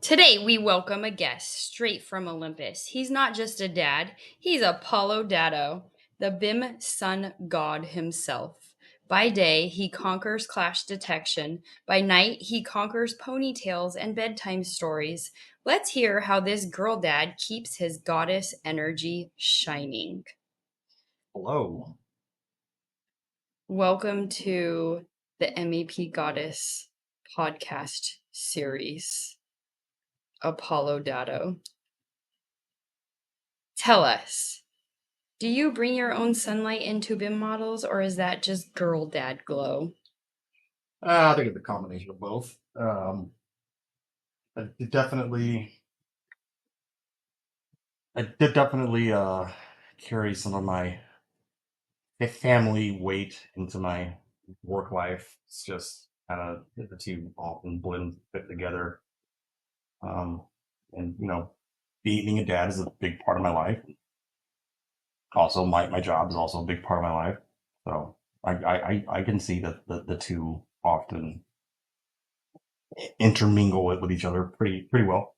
Today, we welcome a guest straight from Olympus. He's not just a dad, he's Apolodado, the BIM sun god himself. By day, he conquers clash detection. By night, he conquers ponytails and bedtime stories. Let's hear how this girl dad keeps his goddess energy shining. Hello. Welcome to the MEP Goddess podcast series. Apolodado. Tell us, do you bring your own sunlight into BIM models, or is that just girl dad glow? I think it's a combination of both. I did definitely, carry some of my family weight into my work life. It's just kind of the two often fit together. Um, and being a dad is a big part of my life. Also, my job is also a big part of my life. So I can see that the two often intermingle with each other pretty well.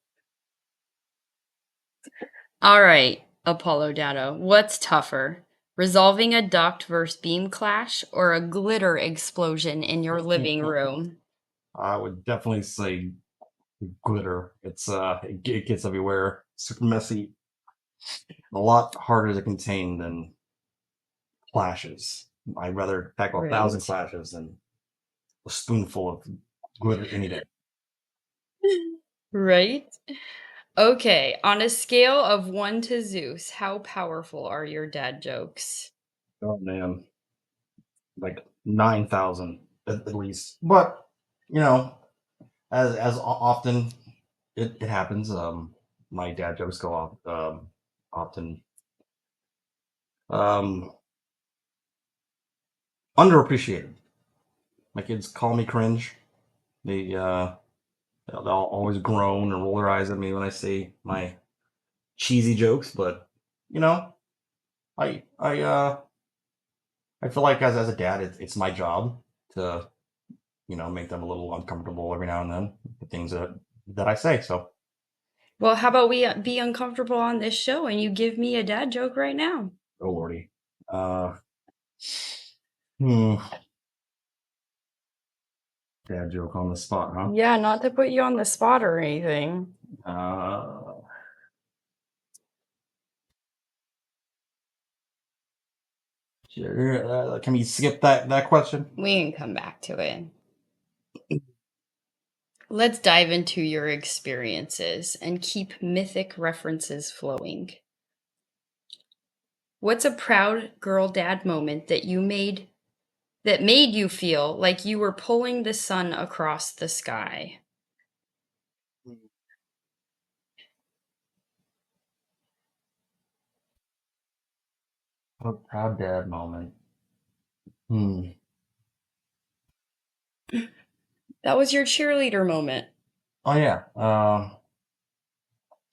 All right, Apolodado, what's tougher? Resolving a duct versus beam clash or a glitter explosion in your living room? I would definitely say glitter. It gets everywhere. Super messy. A lot harder to contain than clashes. I'd rather tackle 1,000 clashes than a spoonful of glitter any day. Right? Okay, on a scale of 1 to Zeus, how powerful are your dad jokes? Oh man, like 9,000 at least. But you know, as often it happens, my dad jokes go off often um underappreciated. My kids call me cringe. They they'll always groan and roll their eyes at me when I say my cheesy jokes, but you know, I I uh I feel like as a dad, it's my job to make them a little uncomfortable every now and then. The things that I say. So, Well, how about we be uncomfortable on this show and you give me a dad joke right now? oh lordy, uh, hmm, dad joke on the spot, huh? Yeah, not to put you on the spot or anything. Uh, sure. Can we skip that question? We can come back to it. Let's dive into your experiences and keep mythic references flowing. What's a proud girl dad moment that made you feel like you were pulling the sun across the sky? A proud dad moment. Hmm. That was your cheerleader moment. Oh yeah.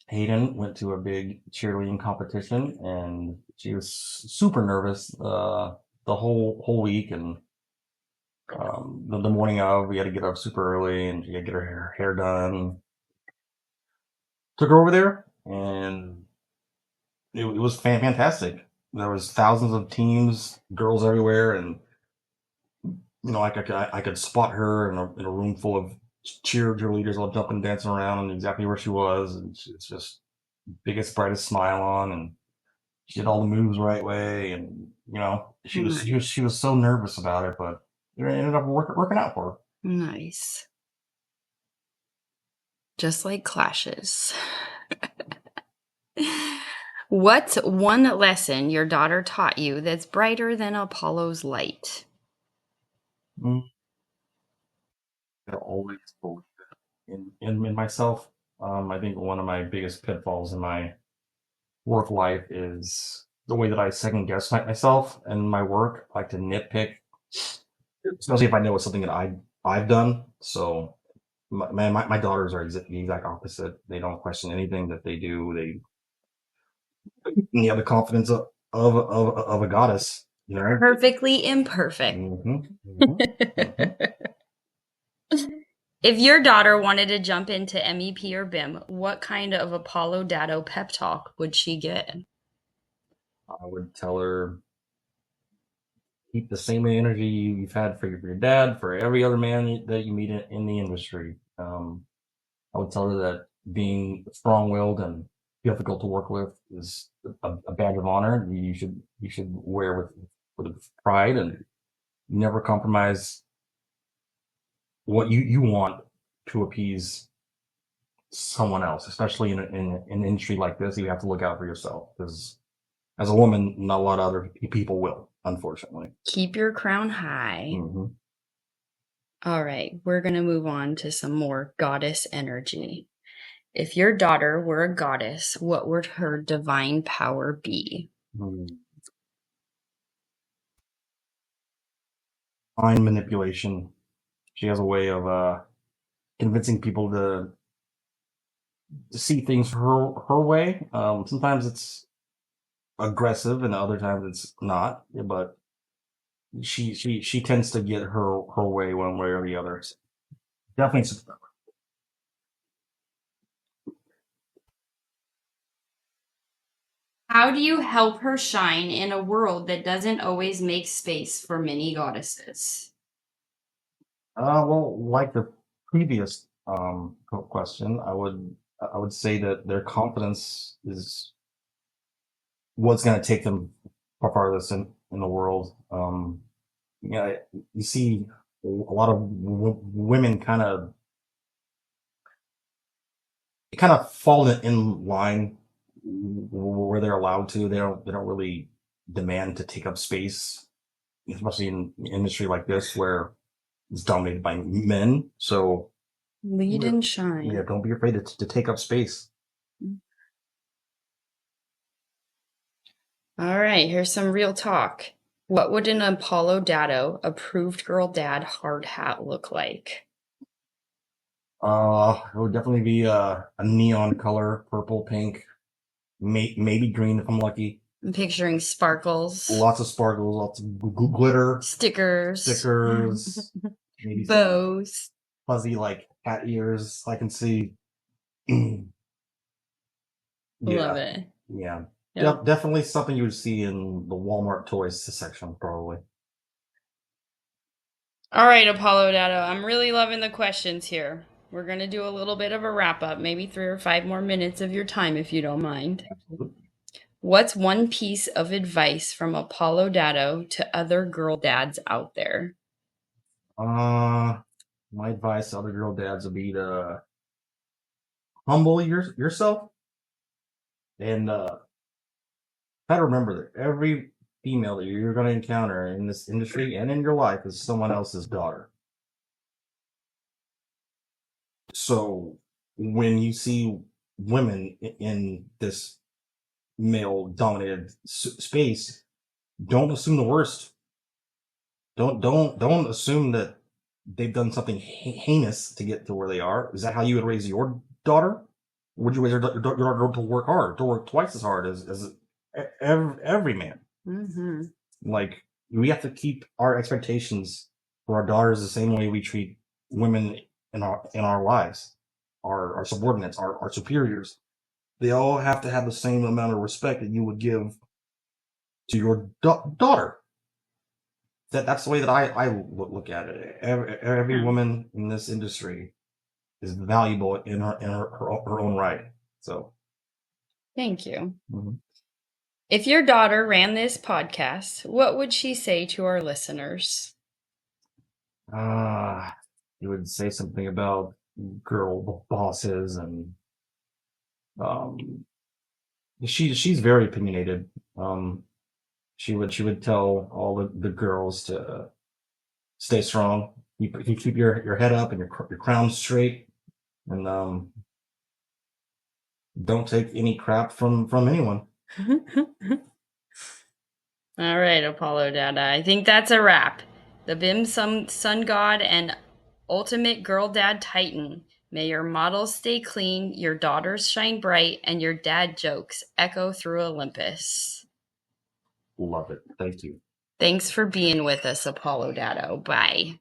Hayden went to a big cheerleading competition, and she was super nervous the whole week. And the morning of, we had to get up super early, and she had to get her hair done. Took her over there, and it was fantastic. There was thousands of teams, girls everywhere, and I could spot her in a room full of cheerleaders all jumping, dancing around, and exactly where she was, and it's just biggest, brightest smile on, and she did all the moves the right way, and she was so nervous about it, but it ended up working out for her. Nice. Just like clashes. What's one lesson your daughter taught you that's brighter than Apollo's light? Mm. I always believe in myself. I think one of my biggest pitfalls in my work life is the way that I second guess myself and my work. I like to nitpick, especially if I know it's something that I've done. So my daughters are the exact opposite. They don't question anything that they do. They have the confidence of a goddess. Perfectly imperfect. Mm-hmm, mm-hmm, mm-hmm. If your daughter wanted to jump into MEP or BIM, what kind of Apolodado pep talk would she get? I would tell her keep the same energy you've had for your dad, for every other man that you meet in the industry. I would tell her that being strong-willed and difficult to work with is a badge of honor. You should wear with pride and never compromise what you want to appease someone else, especially in an industry like this. You have to look out for yourself because as a woman, not a lot of other people will, unfortunately. Keep your crown high. Mm-hmm. All right, we're going to move on to some more goddess energy. If your daughter were a goddess, what would her divine power be? Mind manipulation. She has a way of convincing people to see things her way. Sometimes it's aggressive, and other times it's not. But she tends to get her way one way or the other. Definitely. How do you help her shine in a world that doesn't always make space for many goddesses? Well, like the previous question, I would say that their confidence is what's going to take them farthest in the world. Yeah, you see a lot of women kind of fall in line where they're allowed to. They don't really demand to take up space, especially in an industry like this where it's dominated by men. So Lead and shine. yeah, don't be afraid to take up space. All right, here's some real talk. What would an Apolodado approved girl dad hard hat look like? It would definitely be a neon color, purple, pink, maybe green if I'm lucky. I'm picturing sparkles, Lots of sparkles, lots of glitter, stickers, maybe bows. fuzzy like cat ears. I can see. Yeah, Love it. yeah. Yep. Definitely something you would see in the Walmart toys section, probably. All right, Apolodado, I'm really loving the questions here. We're going to do a little bit of a wrap up, maybe 3 or 5 more minutes of your time if you don't mind. Absolutely. What's one piece of advice from Apolodado to other girl dads out there? My advice to other girl dads would be to humble yourself and try to remember that every female that you're going to encounter in this industry and in your life is someone else's daughter. So when you see women in this male dominated space, don't assume the worst. Don't assume that they've done something heinous to get to where they are. Is that how you would raise your daughter? Would you raise your daughter to work hard, to work twice as hard as every man? Mm-hmm. Like we have to keep our expectations for our daughters the same way we treat women in our lives, our subordinates, our superiors. They all have to have the same amount of respect that you would give to your daughter. That's the way that I look at it. Every woman in this industry is valuable in her own right. So, Thank you. Mm-hmm. If your daughter ran this podcast, what would she say to our listeners? You would say something about girl bosses and she's very opinionated. She would tell all the girls to stay strong. You keep your head up and your crown straight, and don't take any crap from anyone. All right, Apolodado. I think that's a wrap. The BIM sun god and ultimate girl dad titan. May your models stay clean, your daughters shine bright, and your dad jokes echo through Olympus. Love it. Thank you. Thanks for being with us, Apolodado. Bye.